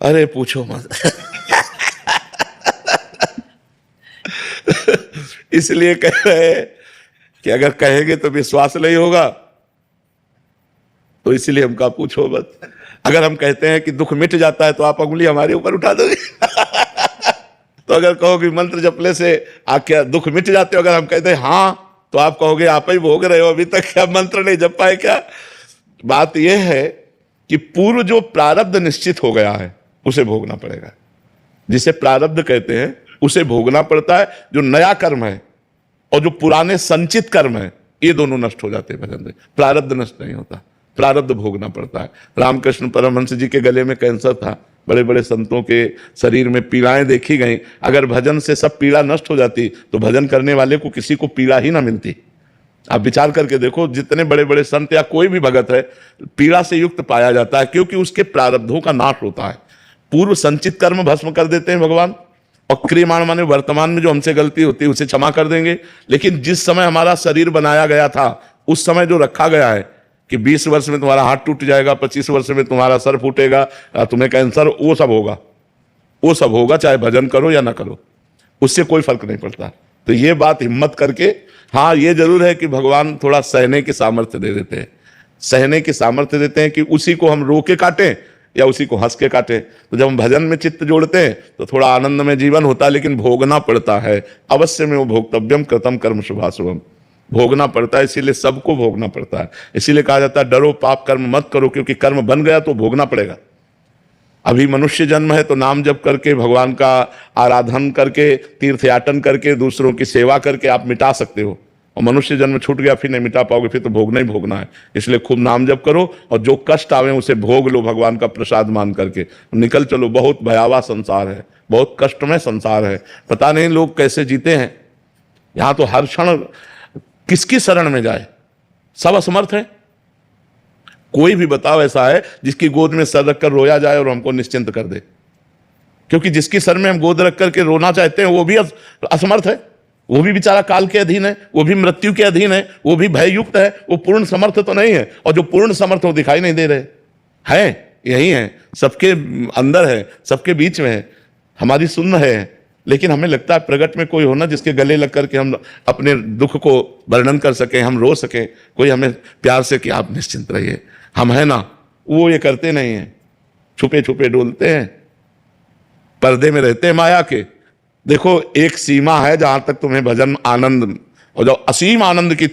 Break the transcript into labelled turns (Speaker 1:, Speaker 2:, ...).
Speaker 1: अरे पूछो मत। इसलिए कह रहे हैं कि अगर कहेंगे तो विश्वास नहीं होगा, तो इसलिए हम कहा पूछो मत। अगर हम कहते हैं कि दुख मिट जाता है तो आप उंगली हमारे ऊपर उठा दोगे। तो अगर कहोगे मंत्र जपने से क्या दुख मिट जाते हो, अगर हम कहते हैं हाँ, तो आप कहोगे आप ही भोग रहे हो, अभी तक क्या मंत्र नहीं जप पाए क्या। बात यह है कि पूर्व जो प्रारब्ध निश्चित हो गया है उसे भोगना पड़ेगा। जिसे प्रारब्ध कहते हैं उसे भोगना पड़ता है। जो नया कर्म है और जो पुराने संचित कर्म है, ये दोनों नष्ट हो जाते हैं भजन से। प्रारब्ध नष्ट नहीं होता, प्रारब्ध भोगना पड़ता है। रामकृष्ण परमहंस जी के गले में कैंसर था, बड़े बड़े संतों के शरीर में पीड़ाएं देखी गई। अगर भजन से सब पीड़ा नष्ट हो जाती तो भजन करने वाले को किसी को पीड़ा ही ना मिलती। आप विचार करके देखो, जितने बड़े बड़े संत या कोई भी भगत है, पीड़ा से युक्त पाया जाता है, क्योंकि उसके प्रारब्धों का नाश होता है। पूर्व संचित कर्म भस्म कर देते हैं भगवान, और क्रियमाण माने वर्तमान में जो हमसे गलती होती है उसे क्षमा कर देंगे। लेकिन जिस समय हमारा शरीर बनाया गया था, उस समय जो रखा गया है कि 20 वर्ष में तुम्हारा हाथ टूट जाएगा, 25 वर्ष में तुम्हारा सर फूटेगा, तुम्हें कैंसर, वो सब होगा, वो सब होगा, चाहे भजन करो या ना करो, उससे कोई फर्क नहीं पड़ता। तो ये बात हिम्मत करके, हाँ ये जरूर है कि भगवान थोड़ा सहने की सामर्थ्य दे देते हैं, सहने की सामर्थ्य देते हैं कि उसी को हम रो के काटें या उसी को हंस के काटें। तो जब हम भजन में चित्त जोड़ते हैं तो थोड़ा आनंद में जीवन होता है, लेकिन भोगना पड़ता है। अवश्य में वो भोक्तव्यम कृतम कर्म शुभाशुभम, भोगना पड़ता है। इसीलिए सबको भोगना पड़ता है। इसीलिए कहा जाता है डरो पाप कर्म मत करो, क्योंकि कर्म बन गया तो भोगना पड़ेगा। अभी मनुष्य जन्म है तो नाम जप करके, भगवान का आराधन करके, तीर्थ याटन करके, दूसरों की सेवा करके आप मिटा सकते हो। और मनुष्य जन्म छूट गया फिर नहीं मिटा पाओगे, फिर तो भोगना ही भोगना है। इसलिए खूब नाम जप करो और जो कष्ट आवे उसे भोग लो, भगवान का प्रसाद मान करके निकल चलो। बहुत भयावह संसार है, बहुत कष्टमय संसार है। पता नहीं लोग कैसे जीते हैं। यहां तो हर क्षण किसकी शरण में जाए, सब असमर्थ है। कोई भी बताओ ऐसा है जिसकी गोद में सर रखकर रोया जाए और हमको निश्चिंत कर दे, क्योंकि जिसकी सर में हम गोद रख करके रोना चाहते हैं वो भी असमर्थ है, वो भी बेचारा काल के अधीन है, वो भी मृत्यु के अधीन है, वो भी भययुक्त है, वो पूर्ण समर्थ तो नहीं है। और जो पूर्ण समर्थ वो दिखाई नहीं दे रहे हैं, यही है, सबके अंदर है, सबके बीच में है, हमारी सुन्न है। लेकिन हमें लगता है प्रगट में कोई होना जिसके गले लग करके हम अपने दुख को वर्णन कर सकें, हम रो सकें, कोई हमें प्यार से कि आप निश्चिंत रहिए, हम है ना। वो ये करते नहीं है, छुपे छुपे डोलते हैं, पर्दे में रहते हैं माया के। देखो एक सीमा है जहां तक तुम्हें भजन आनंद, और जो असीम आनंद की